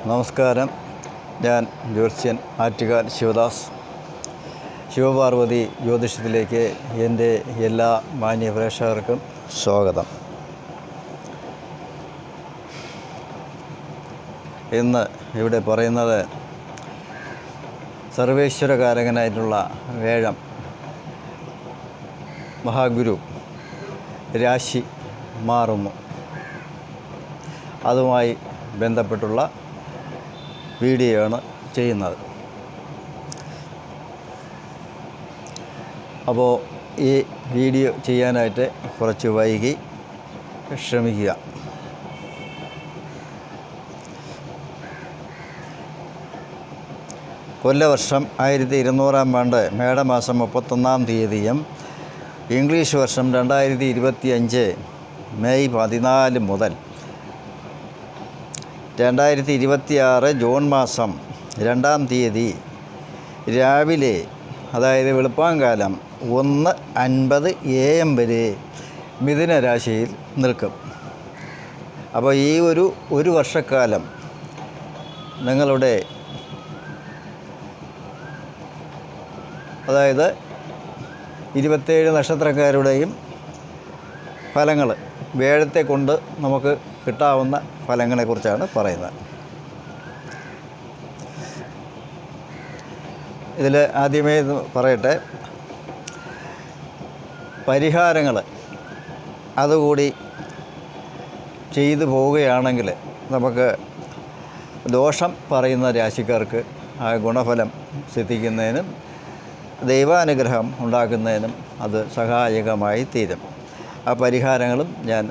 നമസ്കാരം. ഞാൻ ജ്യോത്സ്യൻ ആറ്റുകാൽ ശിവദാസ്. ശിവപാർവതി ജ്യോതിഷത്തിലേക്ക് എൻ്റെ എല്ലാ മാന്യ പ്രേക്ഷകർക്കും സ്വാഗതം. ഇന്ന് ഇവിടെ പറയുന്നത് സർവേശ്വരകാരകനായിട്ടുള്ള വേഴം മഹാഗുരു രാശി മാറുന്നു, അതുമായി ബന്ധപ്പെട്ടുള്ള വീഡിയോയാണ് ചെയ്യുന്നത്. അപ്പോൾ ഈ വീഡിയോ ചെയ്യാനായിട്ട് കുറച്ച് വൈകി, ക്ഷമിക്കുക. കൊല്ലവർഷം 1200 ആണ്ട് മേടമാസം 31 തീയതിയും ഇംഗ്ലീഷ് വർഷം 2025 മെയ് 14 മുതൽ 2026 ജൂൺ മാസം 2 തീയതി രാവിലെ, അതായത് വെളുപ്പാങ്കാലം 1:50 AM വരെ മിഥുന രാശിയിൽ നിൽക്കും. അപ്പോൾ ഈ ഒരു വർഷക്കാലം നിങ്ങളുടെ, അതായത് 27 നക്ഷത്രക്കാരുടെയും ഫലങ്ങൾ, വേഴത്തെ കൊണ്ട് നമുക്ക് കിട്ടാവുന്ന ഫലങ്ങളെക്കുറിച്ചാണ് പറയുന്നത്. ഇതിൽ ആദ്യമേ പറയട്ടെ, പരിഹാരങ്ങൾ അതുകൂടി ചെയ്തു പോവുകയാണെങ്കിൽ നമുക്ക് ദോഷം പറയുന്ന രാശിക്കാർക്ക് ആ ഗുണഫലം സിദ്ധിക്കുന്നതിനും ദൈവാനുഗ്രഹം ഉണ്ടാക്കുന്നതിനും അത് സഹായകമായി തീരും. ആ പരിഹാരങ്ങളും ഞാൻ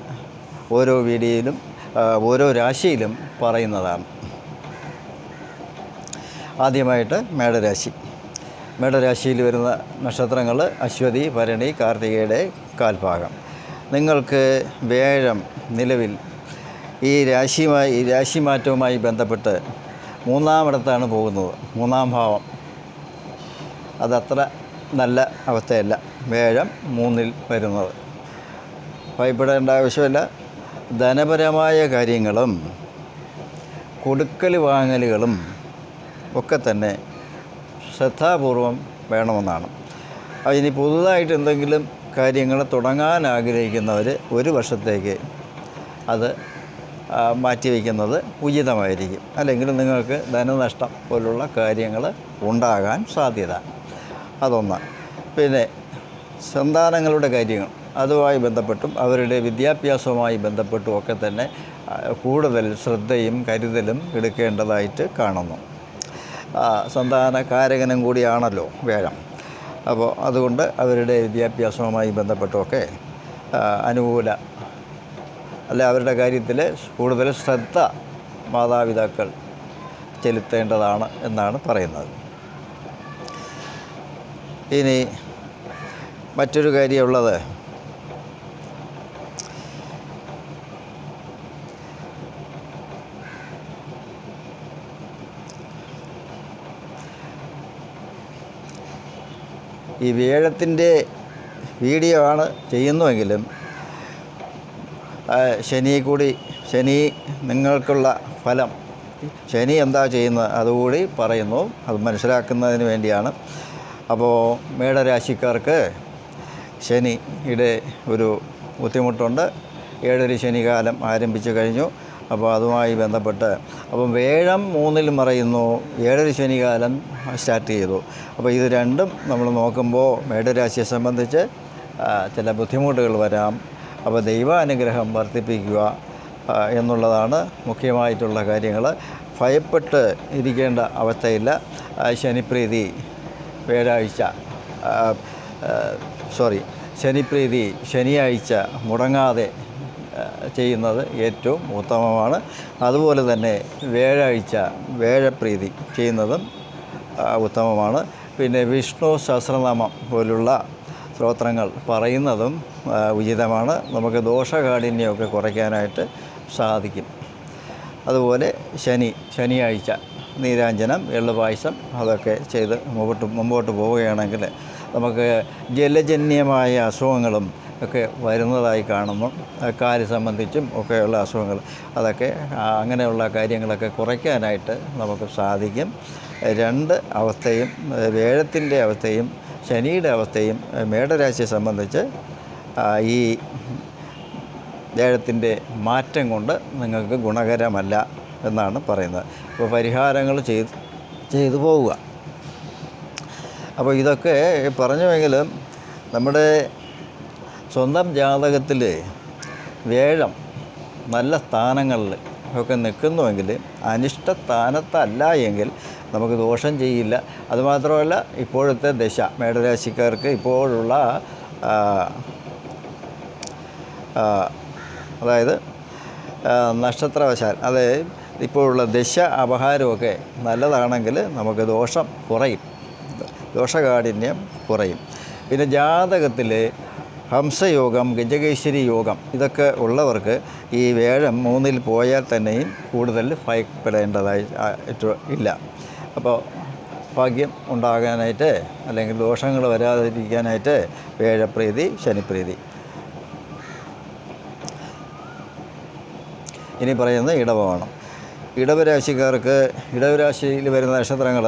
ഓരോ വീഡിയോയിലും ഓരോ രാശിയിലും പറയുന്നതാണ്. ആദ്യമായിട്ട് മേടരാശി. മേടരാശിയിൽ വരുന്ന നക്ഷത്രങ്ങൾ അശ്വതി, ഭരണി, കാർത്തികയുടെ കാൽഭാഗം. നിങ്ങൾക്ക് വേഴം നിലവിൽ ഈ രാശിമാറ്റവുമായി ബന്ധപ്പെട്ട് 3ാമിടത്താണ് പോകുന്നത്. 3ാം ഭാവം അതത്ര നല്ല അവസ്ഥയല്ല. വേഴം 3ൽ വരുന്നത് ഭയപ്പെടേണ്ട ആവശ്യമില്ല. ധനപരമായ കാര്യങ്ങളും കൊടുക്കൽ വാങ്ങലുകളും ഒക്കെ തന്നെ ശ്രദ്ധാപൂർവം വേണമെന്നാണ്. ഇനി പുതുതായിട്ട് എന്തെങ്കിലും കാര്യങ്ങൾ തുടങ്ങാൻ ആഗ്രഹിക്കുന്നവർ ഒരു വർഷത്തേക്ക് അത് മാറ്റിവെക്കുന്നത് ഉചിതമായിരിക്കും. അല്ലെങ്കിൽ നിങ്ങൾക്ക് ധനനഷ്ടം പോലുള്ള കാര്യങ്ങൾ ഉണ്ടാകാൻ സാധ്യത. അതൊന്ന്. പിന്നെ സന്താനങ്ങളുടെ കാര്യങ്ങൾ, അതുമായി ബന്ധപ്പെട്ടും അവരുടെ വിദ്യാഭ്യാസവുമായി ബന്ധപ്പെട്ടും ഒക്കെ തന്നെ കൂടുതൽ ശ്രദ്ധയും കരുതലും എടുക്കേണ്ടതായിട്ട് കാണുന്നു. സന്താനകാരകനും കൂടിയാണല്ലോ വേഴം. അപ്പോൾ അതുകൊണ്ട് അവരുടെ വിദ്യാഭ്യാസവുമായി ബന്ധപ്പെട്ടുമൊക്കെ അവരുടെ കാര്യത്തിൽ കൂടുതൽ ശ്രദ്ധ മാതാപിതാക്കൾ ചെലുത്തേണ്ടതാണ് എന്നാണ് പറയുന്നത്. ഇനി മറ്റൊരു കാര്യമുള്ളത്, ഈ വേഴത്തിൻ്റെ വീഡിയോ ആണ് ചെയ്യുന്നുവെങ്കിലും ശനി നിങ്ങൾക്കുള്ള ഫലം, ശനി എന്താ ചെയ്യുന്നത് അതുകൂടി പറയുന്നു. അത് മനസ്സിലാക്കുന്നതിന് വേണ്ടിയാണ്. അപ്പോൾ മേടരാശിക്കാർക്ക് ശനിയുടെ ഒരു ബുദ്ധിമുട്ടുണ്ട്. 7 ശനികാലം ആരംഭിച്ചു കഴിഞ്ഞു. അപ്പോൾ അതുമായി ബന്ധപ്പെട്ട് വേഴം 3ൽ മറയുന്നു, 7 ശനികാലം സ്റ്റാർട്ട് ചെയ്തു. അപ്പോൾ ഇത് രണ്ടും നമ്മൾ നോക്കുമ്പോൾ മേടരാശിയെ സംബന്ധിച്ച് ചില ബുദ്ധിമുട്ടുകൾ വരാം. അപ്പോൾ ദൈവാനുഗ്രഹം വർദ്ധിപ്പിക്കുക എന്നുള്ളതാണ് മുഖ്യമായിട്ടുള്ള കാര്യങ്ങൾ. ഭയപ്പെട്ട് ഇരിക്കേണ്ട അവസ്ഥയില്ല. ശനിപ്രീതി ശനിയാഴ്ച മുടങ്ങാതെ ചെയ്യുന്നത് ഏറ്റവും ഉത്തമമാണ്. അതുപോലെ തന്നെ വ്യാഴാഴ്ച വേഴപ്രീതി ചെയ്യുന്നതും ഉത്തമമാണ്. പിന്നെ വിഷ്ണു സഹസ്രനാമം പോലുള്ള സ്തോത്രങ്ങൾ പറയുന്നതും ഉചിതമാണ്. നമുക്ക് ദോഷകാഠിന്യമൊക്കെ കുറയ്ക്കാനായിട്ട് സാധിക്കും. അതുപോലെ ശനിയാഴ്ച നീരാഞ്ജനം, എള്ളുപായസം അതൊക്കെ ചെയ്ത് മുമ്പോട്ട് പോവുകയാണെങ്കിൽ നമുക്ക് ജലജന്യമായ അസുഖങ്ങളും ഒക്കെ വരുന്നതായി കാണുന്നു. കാല് സംബന്ധിച്ചും ഒക്കെയുള്ള അസുഖങ്ങൾ, അതൊക്കെ അങ്ങനെയുള്ള കാര്യങ്ങളൊക്കെ കുറയ്ക്കാനായിട്ട് നമുക്ക് സാധിക്കും. രണ്ട് അവസ്ഥയും, വ്യാഴത്തിൻ്റെ അവസ്ഥയും ശനിയുടെ അവസ്ഥയും മേടരാശിയെ സംബന്ധിച്ച് ഈ വ്യാഴത്തിൻ്റെ മാറ്റം കൊണ്ട് നിങ്ങൾക്ക് ഗുണകരമല്ല എന്നാണ് പറയുന്നത്. അപ്പോൾ പരിഹാരങ്ങൾ ചെയ്തു പോവുക. അപ്പോൾ ഇതൊക്കെ പറഞ്ഞുവെങ്കിലും നമ്മുടെ സ്വന്തം ജാതകത്തിൽ വ്യാഴം നല്ല സ്ഥാനങ്ങളിൽ ഒക്കെ നിൽക്കുന്നുവെങ്കിൽ, അനിഷ്ടസ്ഥാനത്തല്ല എങ്കിൽ നമുക്ക് ദോഷം ചെയ്യില്ല. അതുമാത്രമല്ല, ഇപ്പോഴത്തെ ദശ മേടരാശിക്കാർക്ക് ഇപ്പോഴുള്ള അതായത് നക്ഷത്രവശാൽ, അതായത് ഇപ്പോഴുള്ള ദശ അപഹാരമൊക്കെ നല്ലതാണെങ്കിൽ നമുക്ക് ദോഷം കുറയും, ദോഷകാഠിന്യം കുറയും. പിന്നെ ജാതകത്തിൽ ഹംസയോഗം, ഗജകേശ്വരി യോഗം ഇതൊക്കെ ഉള്ളവർക്ക് ഈ വ്യാഴം 3-ൽ പോയാൽ തന്നെയും കൂടുതൽ ഭയപ്പെടേണ്ടതായി ഇല്ല. അപ്പോൾ ഭാഗ്യം ഉണ്ടാകാനായിട്ട്, അല്ലെങ്കിൽ ദോഷങ്ങൾ വരാതിരിക്കാനായിട്ട് വ്യാഴപ്രീതി, ശനിപ്രീതി. ഇനി പറയുന്നത് ഇടവമാണ്. ഇടവരാശിക്കാർക്ക്, ഇടവരാശിയിൽ വരുന്ന നക്ഷത്രങ്ങൾ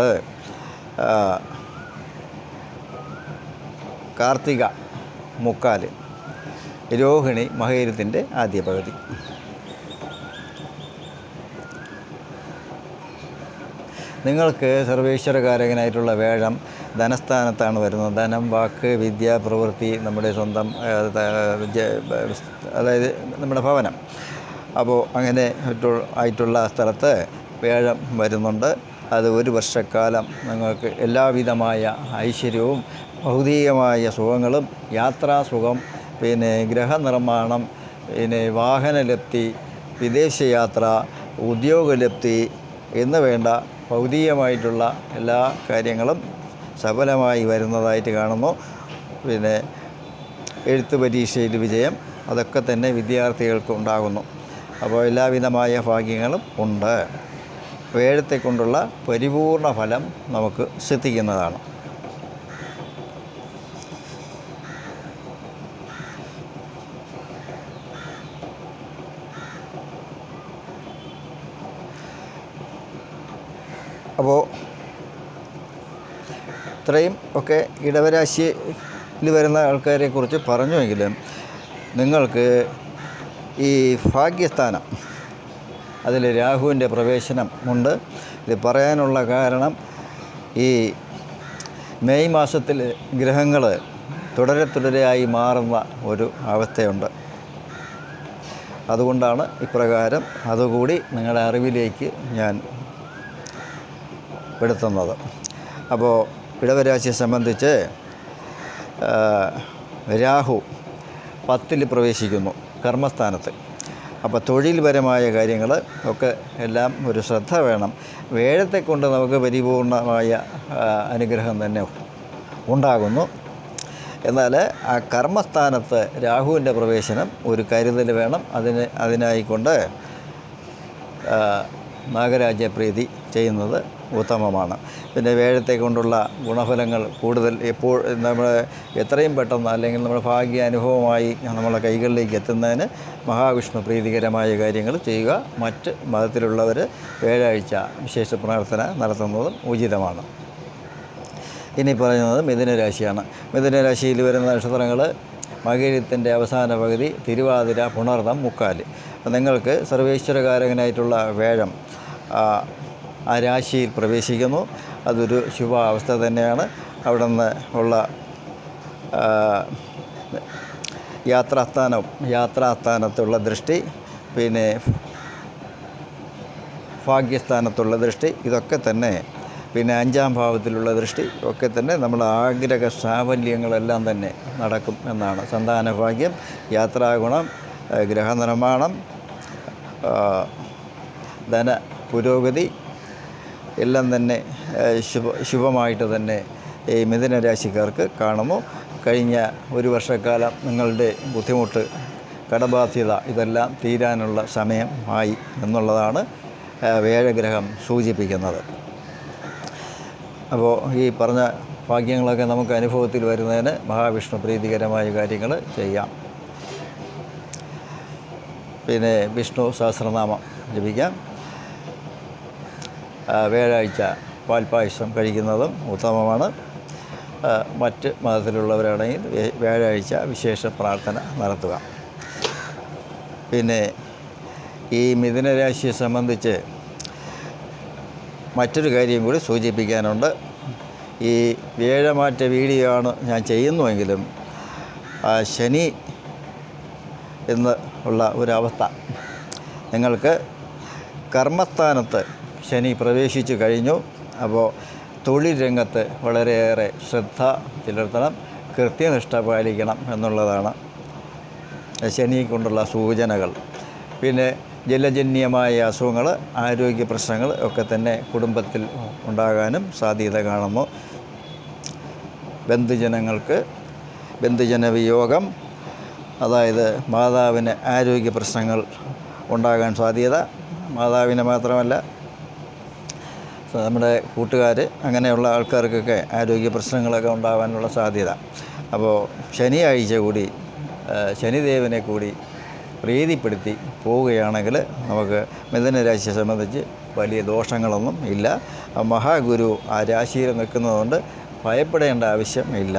കാർത്തിക മുക്കാൽ, രോഹിണി മകയിരത്തിൻ്റെ ആദ്യ പകുതി. നിങ്ങൾക്ക് സർവേശ്വരകാരകനായിട്ടുള്ള വ്യാഴം ധനസ്ഥാനത്താണ് വരുന്നത്. ധനം, വാക്ക്, വിദ്യ, പ്രവൃത്തി, നമ്മുടെ സ്വന്തം അതായത് നമ്മുടെ ഭവനം. അപ്പോൾ അങ്ങനെ ആയിട്ടുള്ള സ്ഥലത്ത് വ്യാഴം വരുന്നുണ്ട്. അത് 1 വർഷക്കാലം നിങ്ങൾക്ക് എല്ലാവിധമായ ഐശ്വര്യവും ഭൗതികമായ സുഖങ്ങളും, യാത്രാസുഖം, പിന്നെ ഗ്രഹനിർമ്മാണം, പിന്നെ വാഹനലബ്ധി, വിദേശയാത്ര, ഉദ്യോഗലബ്ധി എന്ന് വേണ്ട ഭൗതികമായിട്ടുള്ള എല്ലാ കാര്യങ്ങളും സഫലമായി വരുന്നതായിട്ട് കാണുന്നു. പിന്നെ എഴുത്ത് പരീക്ഷയിൽ വിജയം, അതൊക്കെ തന്നെ വിദ്യാർത്ഥികൾക്ക് ഉണ്ടാകുന്നു. അപ്പോൾ എല്ലാവിധമായ ഭാഗ്യങ്ങളും ഉണ്ട്. വ്യാഴത്തെ കൊണ്ടുള്ള പരിപൂർണ ഫലം നമുക്ക് സിദ്ധിക്കുന്നതാണ്. അപ്പോൾ ഇത്രയും ഒക്കെ ഇടവരാശിയിൽ വരുന്ന ആൾക്കാരെക്കുറിച്ച് പറഞ്ഞുവെങ്കിലും, നിങ്ങൾക്ക് ഈ ഭാഗ്യസ്ഥാനം, അതിൽ രാഹുവിൻ്റെ പ്രവേശനം ഉണ്ട്. ഇത് പറയാനുള്ള കാരണം, ഈ മെയ് മാസത്തിൽ ഗ്രഹങ്ങൾ തുടരെയായി മാറുന്ന ഒരു അവസ്ഥയുണ്ട്. അതുകൊണ്ടാണ് ഇപ്രകാരം അതുകൂടി നിങ്ങളുടെ അറിവിലേക്ക് ഞാൻ പെടുത്തുന്നത്. അപ്പോൾ ഇടവരാശിയെ സംബന്ധിച്ച് രാഹു 10-ൽ പ്രവേശിക്കുന്നു, കർമ്മസ്ഥാനത്ത്. അപ്പോൾ തൊഴിൽപരമായ കാര്യങ്ങൾ ഒക്കെ എല്ലാം ഒരു ശ്രദ്ധ വേണം. വ്യാഴത്തെ കൊണ്ട് നമുക്ക് പരിപൂർണമായ അനുഗ്രഹം തന്നെ ഉണ്ടാകുന്നു. എന്നാൽ ആ കർമ്മസ്ഥാനത്ത് രാഹുവിൻ്റെ പ്രവേശനം ഒരു കരുതൽ വേണം. അതിനായിക്കൊണ്ട് നാഗരാജ്യപ്രീതി ചെയ്യുന്നത് ഉത്തമമാണ്. പിന്നെ വ്യാഴത്തെ കൊണ്ടുള്ള ഗുണഫലങ്ങൾ കൂടുതൽ നമ്മൾ എത്രയും പെട്ടെന്ന്, അല്ലെങ്കിൽ നമ്മുടെ ഭാഗ്യാനുഭവമായി നമ്മളെ കൈകളിലേക്ക് എത്തുന്നതിന് മഹാവിഷ്ണു പ്രീതികരമായ കാര്യങ്ങൾ ചെയ്യുക. മറ്റ് മതത്തിലുള്ളവർ വ്യാഴാഴ്ച വിശേഷ പ്രാർത്ഥന നടത്തുന്നതും ഉചിതമാണ്. ഇനി പറയുന്നത് മിഥുനരാശിയാണ്. മിഥുനരാശിയിൽ വരുന്ന നക്ഷത്രങ്ങൾ മകയിരത്തിൻ്റെ അവസാന പകുതി, തിരുവാതിര, പുണർതം, മുക്കാല്. നിങ്ങൾക്ക് സർവേശ്വരകാരകനായിട്ടുള്ള വ്യാഴം ആ രാശിയിൽ പ്രവേശിക്കുന്നു. അതൊരു ശുഭാവസ്ഥ തന്നെയാണ്. അവിടെ നിന്ന് ഉള്ള യാത്രാസ്ഥാനത്തുള്ള ദൃഷ്ടി, പിന്നെ ഭാഗ്യസ്ഥാനത്തുള്ള ദൃഷ്ടി, ഇതൊക്കെ തന്നെ, പിന്നെ 5-ാം ഭാവത്തിലുള്ള ദൃഷ്ടി ഒക്കെ തന്നെ നമ്മുടെ ആഗ്രഹ സാഫല്യങ്ങളെല്ലാം തന്നെ നടക്കും എന്നാണ്. സന്താനഭാഗ്യം, യാത്രാഗുണം, ഗ്രഹനിർമ്മാണം, ധന പുരോഗതി എല്ലാം തന്നെ ശുഭമായിട്ട് തന്നെ ഈ മിഥുനരാശിക്കാർക്ക് കാണുന്നു. കഴിഞ്ഞ 1 വർഷക്കാലം നിങ്ങളുടെ ബുദ്ധിമുട്ട്, കടബാധ്യത ഇതെല്ലാം തീരാനുള്ള സമയം ആയി എന്നുള്ളതാണ് വ്യാഴഗ്രഹം സൂചിപ്പിക്കുന്നത്. അപ്പോൾ ഈ പറഞ്ഞ ഭാഗ്യങ്ങളൊക്കെ നമുക്ക് അനുഭവത്തിൽ വരുന്നതിന് മഹാവിഷ്ണു പ്രീതികരമായ കാര്യങ്ങൾ ചെയ്യാം. പിന്നെ വിഷ്ണു സഹസ്രനാമം ജപിക്കാം. വ്യാഴാഴ്ച പാൽപ്പായസം കഴിക്കുന്നതും ഉത്തമമാണ്. മറ്റ് മതത്തിലുള്ളവരാണെങ്കിൽ വ്യാഴാഴ്ച വിശേഷ പ്രാർത്ഥന നടത്തുക. പിന്നെ ഈ മിഥുനരാശിയെ സംബന്ധിച്ച് മറ്റൊരു കാര്യം കൂടി സൂചിപ്പിക്കാനുണ്ട്. ഈ വ്യാഴമാറ്റ വീഡിയോ ആണ് ഞാൻ ചെയ്യുന്നുവെങ്കിലും ശനി എന്ന് ഉള്ള ഒരവസ്ഥ, നിങ്ങൾക്ക് കർമ്മസ്ഥാനത്ത് ശനി പ്രവേശിച്ചു കഴിഞ്ഞു. അപ്പോൾ തൊഴിൽ രംഗത്ത് വളരെയേറെ ശ്രദ്ധ പുലർത്തണം, കൃത്യനിഷ്ഠ പാലിക്കണം എന്നുള്ളതാണ് ശനി കൊണ്ടുള്ള സൂചനകൾ. പിന്നെ ജലജന്യമായ അസുഖങ്ങൾ, ആരോഗ്യ പ്രശ്നങ്ങൾ ഒക്കെ തന്നെ കുടുംബത്തിൽ ഉണ്ടാകാനും സാധ്യത കാണുന്നു. ബന്ധുജന വിയോഗം, അതായത് മാതാവിന് ആരോഗ്യ പ്രശ്നങ്ങൾ ഉണ്ടാകാൻ സാധ്യത. മാതാവിന് മാത്രമല്ല, നമ്മുടെ കൂട്ടുകാർ, അങ്ങനെയുള്ള ആൾക്കാർക്കൊക്കെ ആരോഗ്യ പ്രശ്നങ്ങളൊക്കെ ഉണ്ടാകാനുള്ള സാധ്യത. അപ്പോൾ ശനിയാഴ്ച കൂടി ശനിദേവനെ കൂടി പ്രീതിപ്പെടുത്തി പോവുകയാണെങ്കിൽ നമുക്ക് മിഥുനരാശിയെ സംബന്ധിച്ച് വലിയ ദോഷങ്ങളൊന്നും ഇല്ല. മഹാഗുരു ആ രാശിയിൽ നിൽക്കുന്നതുകൊണ്ട് ഭയപ്പെടേണ്ട ആവശ്യമില്ല.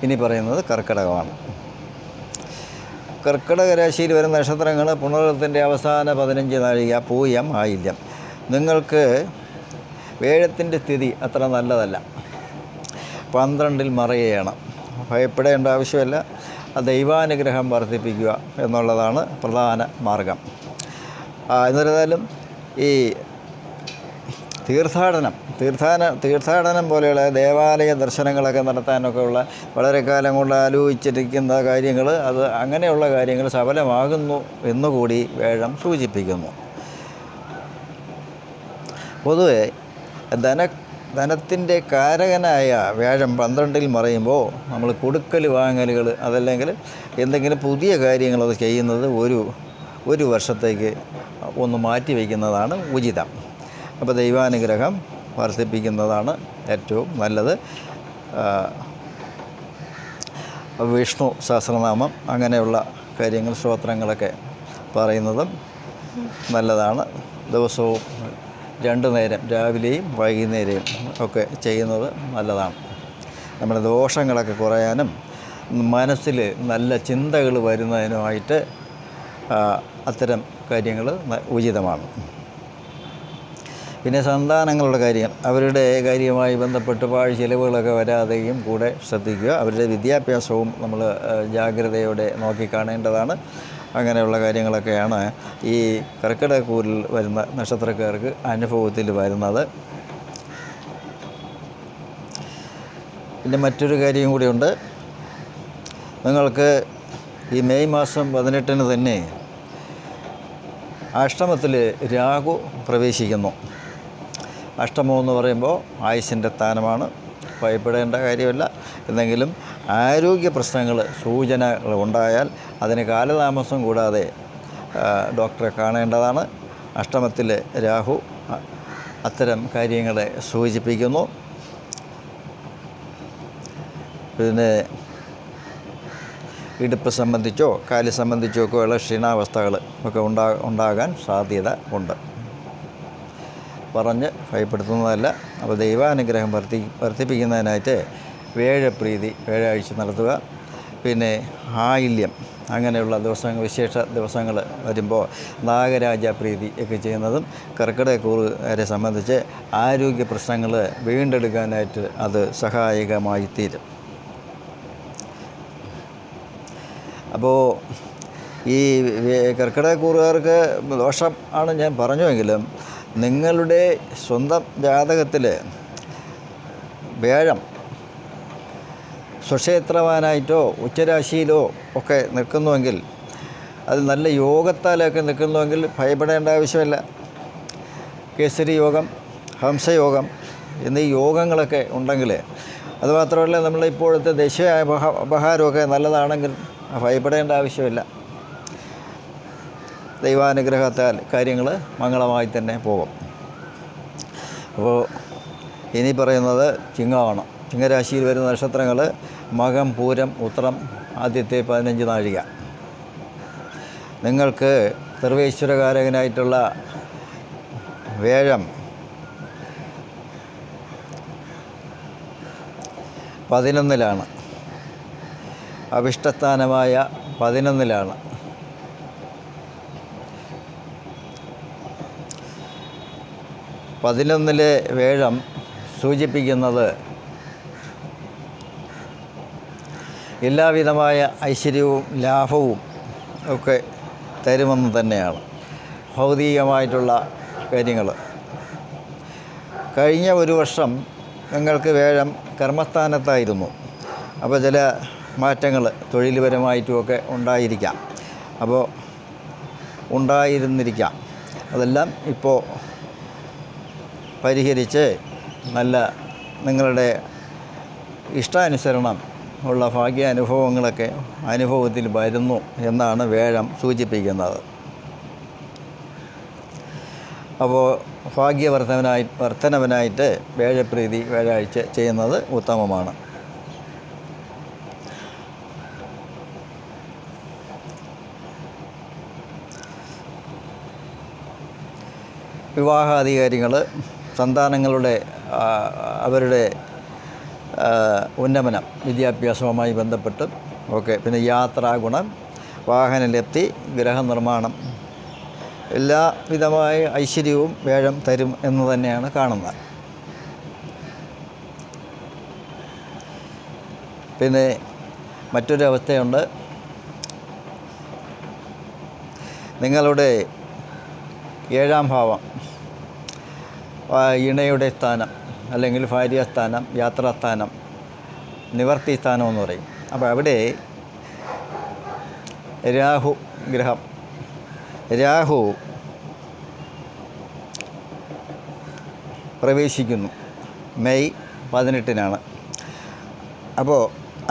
ഇനി പറയുന്നത് കർക്കിടകമാണ്. കർക്കിടക രാശിയിൽ വരുന്ന നക്ഷത്രങ്ങൾ പുണർത്തിൻ്റെ അവസാന 15 നാഴിക, പൂയം, ആയില്യം. നിങ്ങൾക്ക് വേഴത്തിൻ്റെ സ്ഥിതി അത്ര നല്ലതല്ല. 12-ൽ മറയുകയാണ്. ഭയപ്പെടേണ്ട ആവശ്യമില്ല. ദൈവാനുഗ്രഹം വർദ്ധിപ്പിക്കുക എന്നുള്ളതാണ് പ്രധാന മാർഗം. എന്നിരുന്നാലും ഈ തീർത്ഥാടനം പോലെയുള്ള ദേവാലയ ദർശനങ്ങളൊക്കെ നടത്താനൊക്കെ ഉള്ള വളരെ കാലം കൊണ്ട് ആലോചിച്ചിരിക്കുന്ന കാര്യങ്ങൾ, അത് അങ്ങനെയുള്ള കാര്യങ്ങൾ സഫലമാകുന്നു എന്നുകൂടി വേഴം സൂചിപ്പിക്കുന്നു. പൊതുവെ ധനത്തിൻ്റെ കാരകനായ വ്യാഴം 12-ൽ മറയുമ്പോൾ നമ്മൾ കൊടുക്കൽ വാങ്ങലുകൾ, അതല്ലെങ്കിൽ എന്തെങ്കിലും പുതിയ കാര്യങ്ങൾ അത് ചെയ്യുന്നത് ഒരു വർഷത്തേക്ക് ഒന്ന് മാറ്റി വയ്ക്കുന്നതാണ് ഉചിതം. അപ്പോൾ ദൈവാനുഗ്രഹം വർദ്ധിപ്പിക്കുന്നതാണ് ഏറ്റവും നല്ലത്. വിഷ്ണു സഹസ്രനാമം അങ്ങനെയുള്ള കാര്യങ്ങൾ, സ്തോത്രങ്ങളൊക്കെ പറയുന്നതും നല്ലതാണ്. ദിവസവും 2 നേരം, രാവിലെയും വൈകുന്നേരവും ഒക്കെ ചെയ്യുന്നത് നല്ലതാണ്. നമ്മുടെ ദോഷങ്ങളൊക്കെ കുറയാനും മനസ്സിൽ നല്ല ചിന്തകൾ വരുന്നതിനുമായിട്ട് അത്തരം കാര്യങ്ങൾ ഉചിതമാണ്. പിന്നെ സന്താനങ്ങളുടെ കാര്യങ്ങൾ, അവരുടെ കാര്യവുമായി ബന്ധപ്പെട്ട് പാഴ് ചിലവുകളൊക്കെ വരാതെയും കൂടെ ശ്രദ്ധിക്കുക. അവരുടെ വിദ്യാഭ്യാസവും നമ്മൾ ജാഗ്രതയോടെ നോക്കിക്കാണേണ്ടതാണ്. അങ്ങനെയുള്ള കാര്യങ്ങളൊക്കെയാണ് ഈ കർക്കിടകക്കൂറിൽ വരുന്ന നക്ഷത്രക്കാർക്ക് അനുഭവത്തിൽ വരുന്നത്. പിന്നെ മറ്റൊരു കാര്യം കൂടിയുണ്ട്. നിങ്ങൾക്ക് ഈ മെയ് മാസം 18-ന് തന്നെ അഷ്ടമത്തിൽ രാഹു പ്രവേശിക്കുന്നു. അഷ്ടമം എന്ന് പറയുമ്പോൾ ആയുസ്സിൻ്റെ സ്ഥാനമാണ്. ഭയപ്പെടേണ്ട കാര്യമില്ല. എന്തെങ്കിലും ആരോഗ്യ പ്രശ്നങ്ങൾ, സൂചനകൾ ഉണ്ടായാൽ അതിന് കാലതാമസം കൂടാതെ ഡോക്ടറെ കാണേണ്ടതാണ്. അഷ്ടമത്തിൽ രാഹു അത്തരം കാര്യങ്ങളെ സൂചിപ്പിക്കുന്നു. പിന്നെ ഇടുപ്പ് സംബന്ധിച്ചോ കാല് സംബന്ധിച്ചോ ഒക്കെ ഉള്ള ക്ഷീണാവസ്ഥകൾ ഒക്കെ ഉണ്ടാകാൻ സാധ്യത ഉണ്ട്. പറഞ്ഞ് ഭയപ്പെടുത്തുന്നതല്ല. അപ്പോൾ ദൈവാനുഗ്രഹം വർദ്ധിപ്പിക്കുന്നതിനായിട്ട് വേഴപ്രീതി വ്യാഴാഴ്ച നടത്തുക. പിന്നെ ആയില്യം അങ്ങനെയുള്ള വിശേഷ ദിവസങ്ങൾ വരുമ്പോൾ നാഗരാജ പ്രീതി ഒക്കെ ചെയ്യുന്നതും കർക്കിടകക്കൂറുകാരെ സംബന്ധിച്ച് ആരോഗ്യ പ്രശ്നങ്ങൾ വീണ്ടെടുക്കാനായിട്ട് അത് സഹായകമായി തീരും. അപ്പോൾ ഈ കർക്കിടകക്കൂറുകാർക്ക് ദോഷം ആണ് ഞാൻ പറഞ്ഞുവെങ്കിലും നിങ്ങളുടെ സ്വന്തം ജാതകത്തിൽ വ്യാഴം സ്വക്ഷേത്രവാനായിട്ടോ ഉച്ചരാശിയിലോ ഒക്കെ നിൽക്കുന്നുവെങ്കിൽ, അത് നല്ല യോഗത്താലൊക്കെ നിൽക്കുന്നുവെങ്കിൽ ഭയപ്പെടേണ്ട ആവശ്യമില്ല. കേസരി യോഗം, ഹംസയോഗം എന്നീ യോഗങ്ങളൊക്കെ ഉണ്ടെങ്കിൽ, അതുമാത്രമല്ല നമ്മൾ ഇപ്പോഴത്തെ ദശാപഹാരമൊക്കെ നല്ലതാണെങ്കിൽ ഭയപ്പെടേണ്ട ആവശ്യമില്ല. ദൈവാനുഗ്രഹത്താൽ കാര്യങ്ങൾ മംഗളമായി തന്നെ പോകും. അപ്പോൾ ഇനി പറയുന്നത് ചിങ്ങമാണ്. ചിങ്ങരാശിയിൽ വരുന്ന നക്ഷത്രങ്ങൾ മകം, പൂരം, ഉത്രം, ആദ്യത്തെ 15 നാഴിക. നിങ്ങൾക്ക് സർവേശ്വരകാരകനായിട്ടുള്ള വേഴം 11-ലാണ്. അവിഷ്ടസ്ഥാനമായ 11-ലാണ്. പതിനൊന്നിലെ വേഴം സൂചിപ്പിക്കുന്നത് എല്ലാവിധമായ ഐശ്വര്യവും ലാഭവും ഒക്കെ തരുമെന്ന് തന്നെയാണ്. ഭൗതികമായിട്ടുള്ള കാര്യങ്ങൾ. കഴിഞ്ഞ ഒരു വർഷം നിങ്ങൾക്ക് വേഴം കർമ്മസ്ഥാനത്തായിരുന്നു. അപ്പോൾ ചില മാറ്റങ്ങൾ തൊഴിൽപരമായിട്ടുമൊക്കെ ഉണ്ടായിരിക്കാം. അപ്പോൾ ഉണ്ടായിരുന്നിരിക്കാം. അതെല്ലാം ഇപ്പോൾ പരിഹരിച്ച് നല്ല നിങ്ങളുടെ ഇഷ്ടാനുസരണം ഉള്ള ഭാഗ്യാനുഭവങ്ങളൊക്കെ അനുഭവത്തിൽ വരുന്നു എന്നാണ് വേഴം സൂചിപ്പിക്കുന്നത്. അപ്പോൾ വർധനവനായിട്ട് വേഴപ്രീതി വ്യാഴാഴ്ച ചെയ്യുന്നത് ഉത്തമമാണ്. വിവാഹാധികാരികൾ സന്താനങ്ങളുടെ അവരുടെ ഉന്നമനം, വിദ്യാഭ്യാസവുമായി ബന്ധപ്പെട്ട് ഒക്കെ, പിന്നെ യാത്രാഗുണം, വാഹനലബ്ധി, ഗൃഹനിർമ്മാണം, എല്ലാവിധമായ ഐശ്വര്യവും വേഴം തരും എന്ന് തന്നെയാണ് കാണുന്നത്. പിന്നെ മറ്റൊരവസ്ഥയുണ്ട്. നിങ്ങളുടെ 7-ാം ഭാവം ഇണയുടെ സ്ഥാനം, അല്ലെങ്കിൽ ഭാര്യാസ്ഥാനം, യാത്രാസ്ഥാനം, നിവർത്തി സ്ഥാനം എന്ന് പറയും. അപ്പോൾ അവിടെ രാഹു ഗ്രഹം, രാഹു പ്രവേശിക്കുന്നു. മെയ് 18-നാണ്. അപ്പോൾ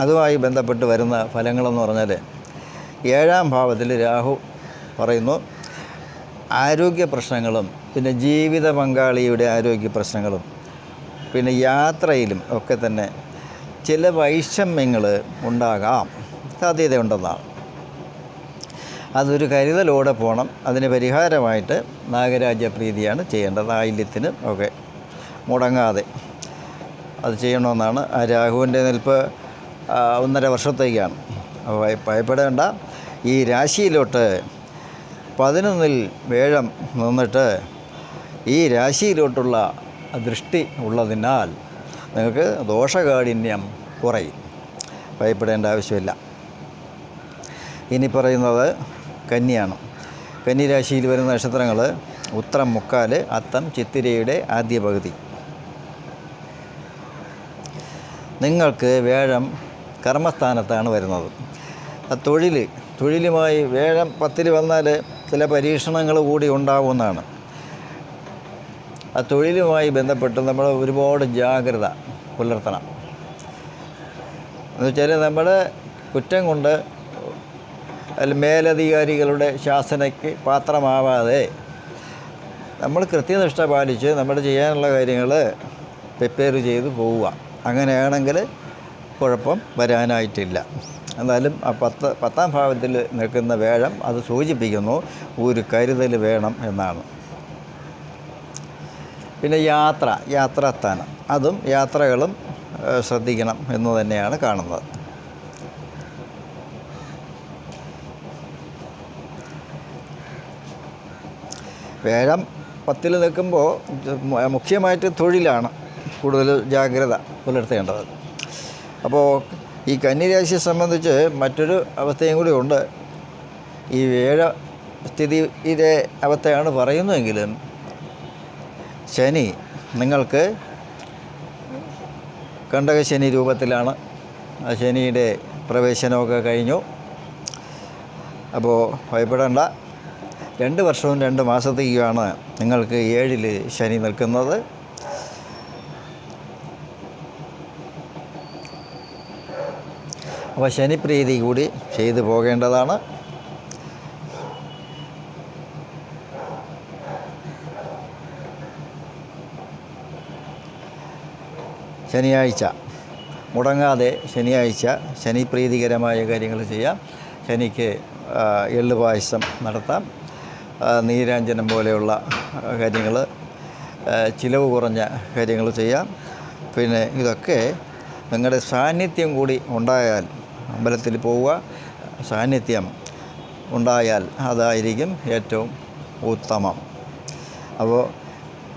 അതുമായി ബന്ധപ്പെട്ട് വരുന്ന ഫലങ്ങളെന്ന് പറഞ്ഞാൽ 7-ാം ഭാവത്തിൽ രാഹു പറയുന്നു ആരോഗ്യ പ്രശ്നങ്ങളും, പിന്നെ ജീവിത പങ്കാളിയുടെ ആരോഗ്യ പ്രശ്നങ്ങളും, പിന്നെ യാത്രയിലും ഒക്കെ തന്നെ ചില വൈഷമ്യങ്ങൾ ഉണ്ടാകാം സാധ്യതയുണ്ടെന്നാണ്. അതൊരു കരുതലോടെ പോകണം. അതിന് പരിഹാരമായിട്ട് നാഗരാജപ്രീതിയാണ് ചെയ്യേണ്ടത്. ആയില്യത്തിന് ഒക്കെ മുടങ്ങാതെ അത് ചെയ്യണമെന്നാണ്. ആ രാഹുവിൻ്റെ നിൽപ്പ് 1.5 വർഷത്തേക്കാണ്. ഭയപ്പെടേണ്ട. ഈ രാശിയിലോട്ട് 11-ൽ വേഴം നിന്നിട്ട് ഈ രാശിയിലോട്ടുള്ള ദൃഷ്ടി ഉള്ളതിനാൽ നിങ്ങൾക്ക് ദോഷകാഠിന്യം കുറയും. ഭയപ്പെടേണ്ട ആവശ്യമില്ല. ഇനി പറയുന്നത് കന്നിയാണ്. കന്നിരാശിയിൽ വരുന്ന നക്ഷത്രങ്ങൾ ഉത്രം, മുക്കാല്, അത്തം, ചിത്തിരയുടെ ആദ്യ പകുതി. നിങ്ങൾക്ക് വേഴം കർമ്മസ്ഥാനത്താണ് വരുന്നത്. തൊഴിലുമായി വേഴം 10-ൽ വന്നാൽ ചില പരീക്ഷണങ്ങൾ കൂടി ഉണ്ടാവുന്നതാണ്. ആ തൊഴിലുമായി ബന്ധപ്പെട്ട് നമ്മൾ ഒരുപാട് ജാഗ്രത പുലർത്തണം. എന്നുവെച്ചാൽ നമ്മൾ കുറ്റം കൊണ്ട് മേലധികാരികളുടെ ശാസനയ്ക്ക് പാത്രമാവാതെ നമ്മൾ കൃത്യനിഷ്ഠ പാലിച്ച് നമ്മൾ ചെയ്യാനുള്ള കാര്യങ്ങൾ പ്രിപ്പയർ ചെയ്ത് പോവുക. അങ്ങനെയാണെങ്കിൽ കുഴപ്പം വരാനായിട്ടില്ല. എന്നാലും ആ 10-ാം ഭാവത്തിൽ നിൽക്കുന്ന വേഴം അത് സൂചിപ്പിക്കുന്നു ഒരു കരുതൽ വേണം എന്നാണ്. പിന്നെ യാത്രാസ്ഥാനം, അതും യാത്രകളും ശ്രദ്ധിക്കണം എന്ന് തന്നെയാണ് കാണുന്നത്. വേഴം 10-ൽ നിൽക്കുമ്പോൾ മുഖ്യമായിട്ട് തൊഴിലാണ് കൂടുതൽ ജാഗ്രത പുലർത്തേണ്ടത്. അപ്പോൾ ഈ കന്നിരാശിയെ സംബന്ധിച്ച് മറ്റൊരു അവസ്ഥയും കൂടി ഉണ്ട്. ഈ സ്ഥിതിയുടെ അവസ്ഥയാണ് പറയുന്നതെങ്കിലും ശനി നിങ്ങൾക്ക് കണ്ടകശനി രൂപത്തിലാണ്. ആ ശനിയുടെ പ്രവേശനമൊക്കെ കഴിഞ്ഞു. അപ്പോൾ ഭയപ്പെടേണ്ട. 2 വർഷവും 2 മാസത്തേക്കാണ് നിങ്ങൾക്ക് 7-ൽ ശനി നിൽക്കുന്നത്. അപ്പോൾ ശനിപ്രീതി കൂടി ചെയ്തു പോകേണ്ടതാണ്. ശനിയാഴ്ച മുടങ്ങാതെ ശനിയാഴ്ച ശനി പ്രീതികരമായ കാര്യങ്ങൾ ചെയ്യാം. ശനിക്ക് എള്ള് പായസം നടത്താം, നീരാഞ്ജനം പോലെയുള്ള കാര്യങ്ങൾ, ചിലവ് കുറഞ്ഞ കാര്യങ്ങൾ ചെയ്യാം. പിന്നെ ഇതൊക്കെ നിങ്ങളുടെ സാന്നിധ്യം കൂടി ഉണ്ടായാൽ, അമ്പലത്തിൽ പോവുക, സാന്നിധ്യം ഉണ്ടായാൽ അതായിരിക്കും ഏറ്റവും ഉത്തമം. അപ്പോൾ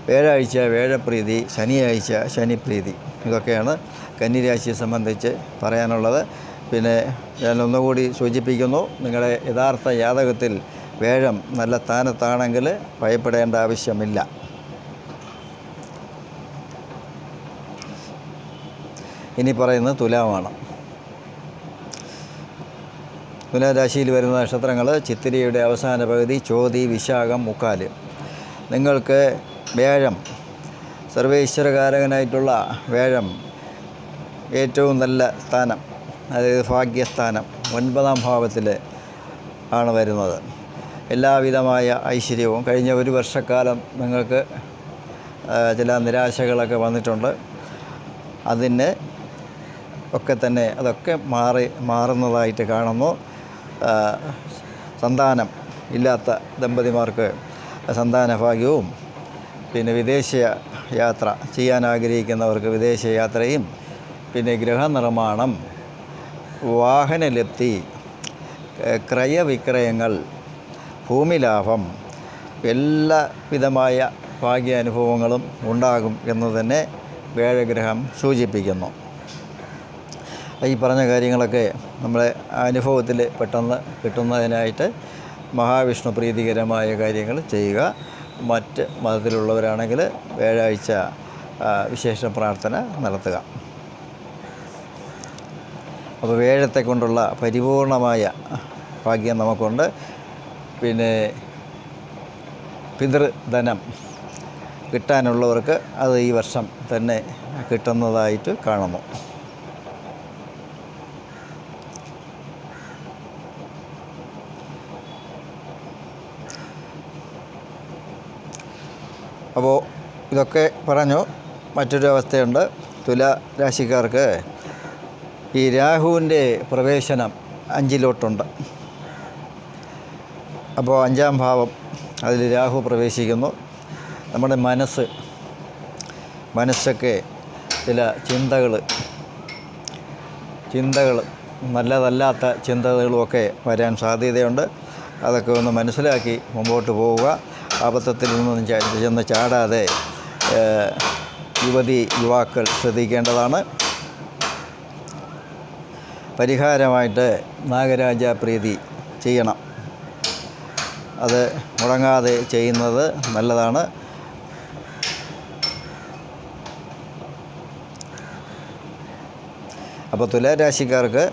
വ്യാഴാഴ്ച വേഴപ്രീതി, ശനിയാഴ്ച ശനിപ്രീതി, ഇതൊക്കെയാണ് കന്നിരാശിയെ സംബന്ധിച്ച് പറയാനുള്ളത്. പിന്നെ ഞാൻ ഒന്നുകൂടി സൂചിപ്പിക്കുന്നു, നിങ്ങളുടെ യഥാർത്ഥ ജാതകത്തിൽ വേഴം നല്ല സ്ഥാനത്താണെങ്കിൽ ഭയപ്പെടേണ്ട ആവശ്യമില്ല. ഇനി പറയുന്നത് തുലാമാണ്. തുലാരാശിയിൽ വരുന്ന നക്ഷത്രങ്ങൾ ചിത്തിരയുടെ അവസാന പകുതി, ചോതി, വിശാഖം, മുക്കാല്. നിങ്ങൾക്ക് വേഴം, സർവേശ്വരകാരകനായിട്ടുള്ള വേഴം ഏറ്റവും നല്ല സ്ഥാനം, അതായത് ഭാഗ്യസ്ഥാനം 9-ാം ഭാവത്തിൽ ആണ് വരുന്നത്. എല്ലാവിധമായ ഐശ്വര്യവും, കഴിഞ്ഞ ഒരു വർഷക്കാലം നിങ്ങൾക്ക് ചില നിരാശകളൊക്കെ വന്നിട്ടുണ്ട്, അതിന് ഒക്കെ തന്നെ അതൊക്കെ മാറുന്നതായിട്ട് കാണുന്നു. സന്താനം ഇല്ലാത്ത ദമ്പതിമാർക്ക് സന്താന ഭാഗ്യവും, പിന്നെ വിദേശ യാത്ര ചെയ്യാൻ ആഗ്രഹിക്കുന്നവർക്ക് വിദേശ യാത്രയും, പിന്നെ ഗൃഹനിർമ്മാണം, വാഹനലബ്ധി, ക്രയവിക്രയങ്ങൾ, ഭൂമിലാഭം, എല്ലാവിധമായ ഭാഗ്യാനുഭവങ്ങളും ഉണ്ടാകും എന്ന് തന്നെ വേഴഗ്രഹം സൂചിപ്പിക്കുന്നു. ഈ പറഞ്ഞ കാര്യങ്ങളൊക്കെ നമ്മളെ അനുഭവത്തിൽ പെട്ടെന്ന് കിട്ടുന്നതിനായിട്ട് മഹാവിഷ്ണു പ്രീതികരമായ കാര്യങ്ങൾ ചെയ്യുക. മറ്റ് മതത്തിലുള്ളവരാണെങ്കിൽ വ്യാഴാഴ്ച വിശേഷ പ്രാർത്ഥന നടത്തുക. അപ്പോൾ വേഴത്തെ കൊണ്ടുള്ള പരിപൂർണമായ ഭാഗ്യം നമുക്കുണ്ട്. പിന്നെ പിതൃധനം കിട്ടാനുള്ളവർക്ക് അത് ഈ വർഷം തന്നെ കിട്ടുന്നതായിട്ട് കാണുന്നു. അപ്പോൾ ഇതൊക്കെ പറഞ്ഞു. മറ്റൊരു അവസ്ഥയുണ്ട്. തുലാ രാശിക്കാർക്ക് ഈ രാഹുവിൻ്റെ പ്രവേശനം 5-ലോട്ടുണ്ട്. അപ്പോൾ 5-ാം ഭാവം, അതിൽ രാഹു പ്രവേശിക്കുന്നു. നമ്മുടെ മനസ്സൊക്കെ ചില ചിന്തകൾ നല്ലതല്ലാത്ത ചിന്തകളുമൊക്കെ വരാൻ സാധ്യതയുണ്ട്. അതൊക്കെ ഒന്ന് മനസ്സിലാക്കി മുമ്പോട്ട് പോവുക. അബദ്ധത്തിൽ നിന്നും ചെന്ന് ചാടാതെ യുവാക്കൾ ശ്രദ്ധിക്കേണ്ടതാണ്. പരിഹാരമായിട്ട് നാഗരാജ പ്രീതി ചെയ്യണം. അത് മുടങ്ങാതെ ചെയ്യുന്നത് നല്ലതാണ്. അപ്പോൾ തുലാരാശിക്കാർക്ക്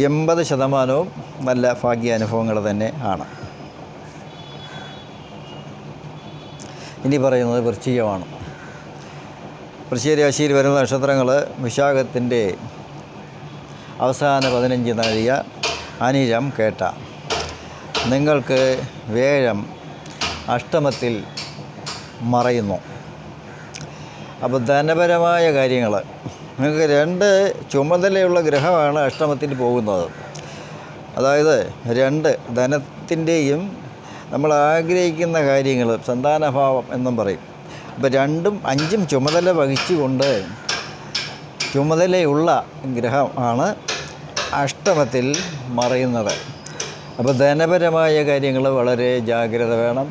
80% നല്ല ഭാഗ്യാനുഭവങ്ങൾ തന്നെ ആണ്. ഇനി പറയുന്നത് വൃശ്ചികമാണ്. വൃശ്ചിക രാശിയിൽ വരുന്ന നക്ഷത്രങ്ങൾ വിശാഖത്തിൻ്റെ അവസാന 15 നാഴിക, അനിഴം, കേട്ട. നിങ്ങൾക്ക് വേഴം അഷ്ടമത്തിൽ മറയുന്നു. അപ്പോൾ ധനപരമായ കാര്യങ്ങൾ, നിങ്ങൾക്ക് 2 ചുമതലയുള്ള ഗ്രഹമാണ് അഷ്ടമത്തിൽ പോകുന്നത്. അതായത് 2 ധനത്തിൻ്റെയും നമ്മൾ ആഗ്രഹിക്കുന്ന കാര്യങ്ങൾ, സന്താനഭാവം എന്നും പറയും. അപ്പോൾ 2ഉം 5ഉം ചുമതല വഹിച്ചുകൊണ്ട് ചുമതലയുള്ള ഗ്രഹമാണ് അഷ്ടമത്തിൽ മറയുന്നത്. അപ്പോൾ ധനപരമായ കാര്യങ്ങൾ വളരെ ജാഗ്രത വേണം.